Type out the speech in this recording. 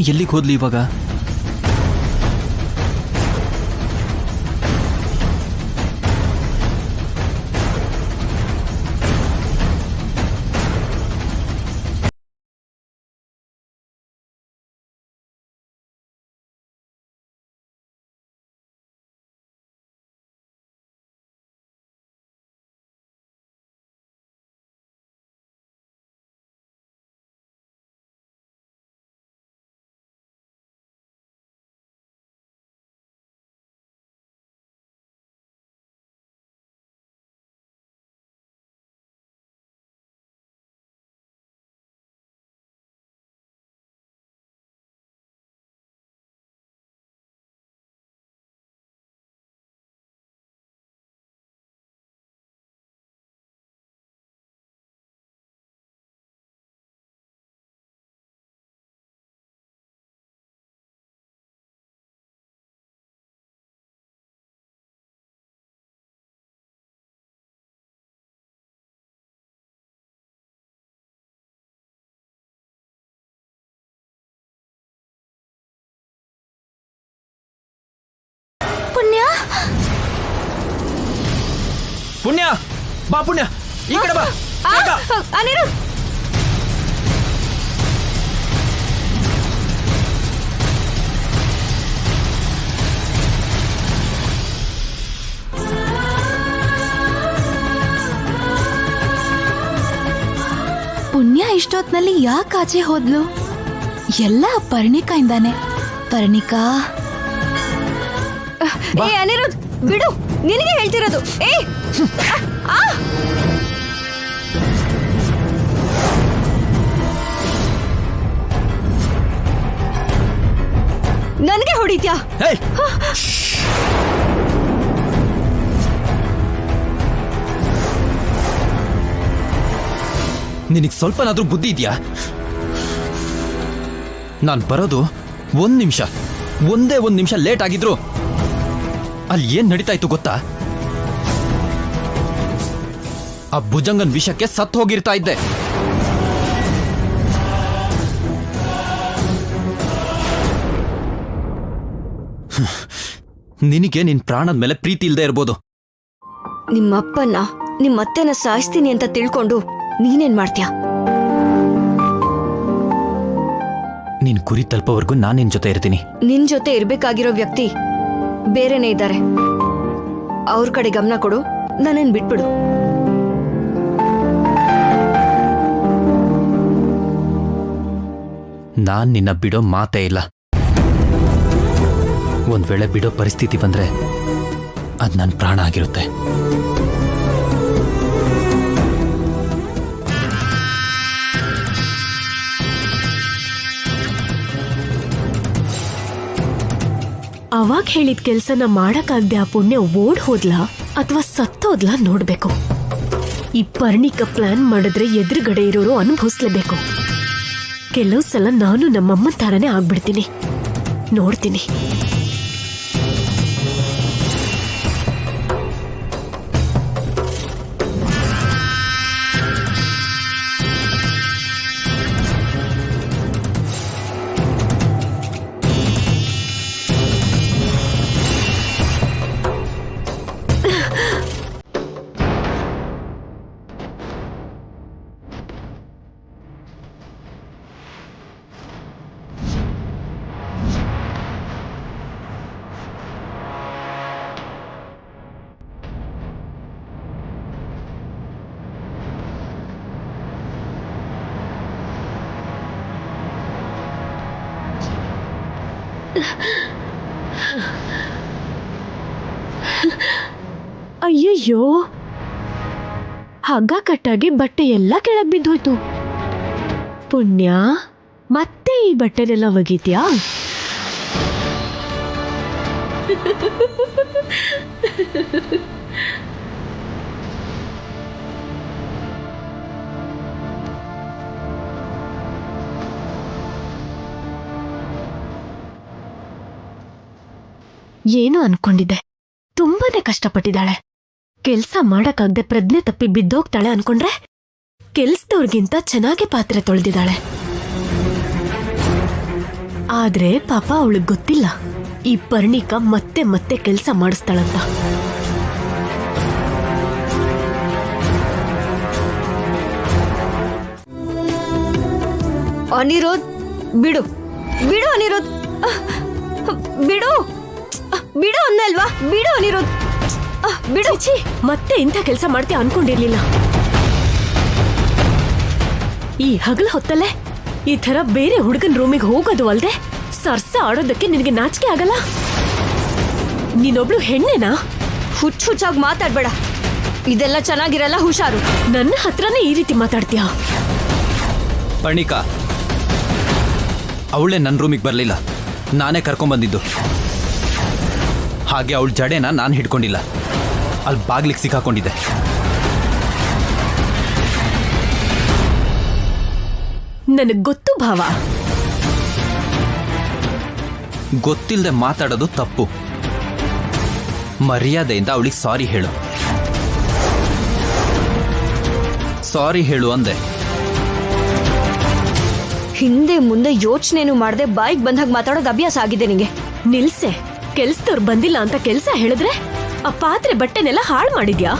ಪುಣ್ಯ ಎಲ್ಲಿಗೆ ಹೋದ್ಲಿ ಇವಾಗ? ಪುಣ್ಯ ಬಾ, ಪುಣ್ಯ ಈ ಕಡೆ ಬಾ. ಅನಿರುದ್ಧ್, ಪುಣ್ಯ ಇಷ್ಟೊತ್ನಲ್ಲಿ ಯಾಕೆ ಆಚೆ ಹೋದ್ಲು? ಎಲ್ಲ ಪರ್ಣಿಕಾಯಿಂದಾನೆ. ಪರ್ಣಿಕಾ, ಏ ಅನಿರುದ್ಧ್ ಬಿಡು, ನಿನಗೆ ಹೇಳ್ತಿರೋದು. ಏ ನನಗೆ ಹೊಡಿತ್ಯಾ? ನಿನಗೆ ಸ್ವಲ್ಪನಾದ್ರೂ ಬುದ್ಧಿ ಇದೆಯಾ? ನಾನು ಬರೋದು ಒಂದೇ ಒಂದು ನಿಮಿಷ ಲೇಟ್ ಆಗಿದ್ರು ಅಲ್ಲಿ ಏನ್ ನಡೀತಾ ಇತ್ತು ಗೊತ್ತಾ? ಆ ಭುಜಂಗನ್ ವಿಷಕ್ಕೆ ಸತ್ತು ಹೋಗಿರ್ತಾ ಇದ್ದೆ. ನಿನಗೆ ನಿನ್ ಪ್ರಾಣದ ಮೇಲೆ ಪ್ರೀತಿ ಇಲ್ಲದೆ ಇರ್ಬೋದು. ನಿಮ್ಮಪ್ಪನ್ನ ನಿಮ್ಮತ್ತೆನ ಸಾಯಿಸ್ತೀನಿ ಅಂತ ತಿಳ್ಕೊಂಡು ನೀನೇನ್ ಮಾಡ್ತೀಯ? ನಿನ್ ಗುರಿ ತಲುಪೋವರೆಗೂ ನಾನು ನಿನ್ ಜೊತೆ ಇರ್ತೀನಿ. ನಿನ್ ಜೊತೆ ಇರ್ಬೇಕಾಗಿರೋ ವ್ಯಕ್ತಿ ಬೇರೆನೇ ಇದ್ದಾರೆ. ಅವ್ರ ಕಡೆ ಗಮನ ಕೊಡು, ನನ್ನನ್ ಬಿಟ್ಬಿಡು. ನಾನ್ ನಿನ್ನ ಬಿಡೋ ಮಾತೇ ಇಲ್ಲ. ಒಂದ್ ವೇಳೆ ಬಿಡೋ ಪರಿಸ್ಥಿತಿ ಬಂದ್ರೆ ಅದ್ ನನ್ನ ಪ್ರಾಣ ಆಗಿರುತ್ತೆ. ಅವಾಗ ಹೇಳಿದ ಕೆಲ್ಸನ ಮಾಡಕ್ಕಾಗ್ದೆ ಆ ಪುಣ್ಯ ಓಡ್ ಹೋದ್ಲಾ ಅಥವಾ ಸತ್ತೋದ್ಲಾ ನೋಡ್ಬೇಕು. ಈ ಪರ್ಣಿಕ ಪ್ಲಾನ್ ಮಾಡಿದ್ರೆ ಎದುರುಗಡೆ ಇರೋರು ಅನುಭವಿಸ್ಲೇಬೇಕು. ಕೆಲವು ಸಲ ನಾನು ನಮ್ಮಮ್ಮ ತರನೇ ಆಗ್ಬಿಡ್ತೀನಿ. ನೋಡ್ತೀನಿ. ಅಯ್ಯಯ್ಯೋ, ಹಗ್ಗ ಕಟ್ಟಾಗಿ ಬಟ್ಟೆ ಎಲ್ಲ ಕೆಳಗ್ ಬಿದ್ದೋಯ್ತು. ಪುಣ್ಯ, ಮತ್ತೆ ಈ ಬಟ್ಟೆನೆಲ್ಲ ಒಗಿತ್ಯಾ? ಏನು ಅನ್ಕೊಂಡಿದ್ದೆ, ತುಂಬಾನೇ ಕಷ್ಟಪಟ್ಟಿದ್ದಾಳೆ. ಕೆಲ್ಸ ಮಾಡಕ್ಕಾಗ್ದೆ ಪ್ರಜ್ಞೆ ತಪ್ಪಿ ಬಿದ್ದೋಗ್ತಾಳೆ ಅನ್ಕೊಂಡ್ರೆ ಕೆಲ್ಸದವ್ರಿಗಿಂತ ಚೆನ್ನಾಗಿ ಪಾತ್ರೆ ತೊಳೆದಿದ್ದಾಳೆ. ಆದ್ರೆ ಪಾಪ ಅವಳಿಗೆ ಗೊತ್ತಿಲ್ಲ ಈ ಪರ್ಣಿಕ ಮತ್ತೆ ಮತ್ತೆ ಕೆಲಸ ಮಾಡಿಸ್ತಾಳಂತ. ಅನಿರುದ್ಧ್, ಬಿಡು ಬಿಡು ಅನಿರುದ್ಧ್, ಬಿಡು ಬಿಡು ಅನ್ನಲ್ವಾ, ಬಿಡು ಅನಿರುದ್ಧ್, ಬಿಡು. ಛೀ, ಮತ್ತೆ ಇಂಥ ಕೆಲಸ ಮಾಡ್ತೀಯ ಅನ್ಕೊಂಡಿರ್ಲಿಲ್ಲ. ಈ ಹಗಲು ಹೊತ್ತಲ್ಲೇ ಈ ತರ ಬೇರೆ ಹುಡುಗನ ರೂಮಿಗೆ ಹೋಗೋದು ಅಲ್ದೆ ಸರ್ಸ ಆಡೋದಕ್ಕೆ ನಿನಗೆ ನಾಚಿಕೆ ಆಗಲ್ಲ? ನೀನೊಬ್ಳು ಹೆಣ್ಣೆನಾ? ಹುಚ್ಚಾಗಿ ಮಾತಾಡ್ಬೇಡ, ಇದೆಲ್ಲ ಚೆನ್ನಾಗಿರಲ್ಲ, ಹುಷಾರು. ನನ್ನ ಹತ್ರನೇ ಈ ರೀತಿ ಮಾತಾಡ್ತೀಯ? ಪರ್ಣಿಕಾ, ಅವಳೇ ನನ್ನ ರೂಮಿಗೆ ಬರಲಿಲ್ಲ, ನಾನೇ ಕರ್ಕೊಂಡ್ಬಂದಿದ್ದು. ಹಾಗೆ ಅವಳ ಜಡೆನ ನಾನು ಹಿಡ್ಕೊಂಡಿಲ್ಲ, ಅಲ್ಲಿ ಬಾಗ್ಲಿಗೆ ಸಿಕ್ಕಾಕೊಂಡಿದ್ದೆ. ನನಗ್ ಗೊತ್ತು ಭಾವ. ಗೊತ್ತಿಲ್ಲದೆ ಮಾತಾಡೋದು ತಪ್ಪು. ಮರ್ಯಾದೆಯಿಂದ ಅವಳಿಗೆ ಸಾರಿ ಹೇಳು. ಸಾರಿ ಹೇಳು ಅಂದೆ. ಹಿಂದೆ ಮುಂದೆ ಯೋಚನೆನೂ ಮಾಡದೆ ಬಾಯಿಗೆ ಬಂದಾಗ ಮಾತಾಡೋದು ಅಭ್ಯಾಸ ಆಗಿದೆ ನಿಂಗೆ. ನಿಲ್ಸೆ, ಕೆಲ್ಸದವ್ರು ಬಂದಿಲ್ಲ ಅಂತ ಕೆಲ್ಸ ಹೇಳಿದ್ರೆ ಆ ಪಾತ್ರೆ ಬಟ್ಟೆನೆಲ್ಲ ಹಾಳು ಮಾಡಿದ್ಯಾ?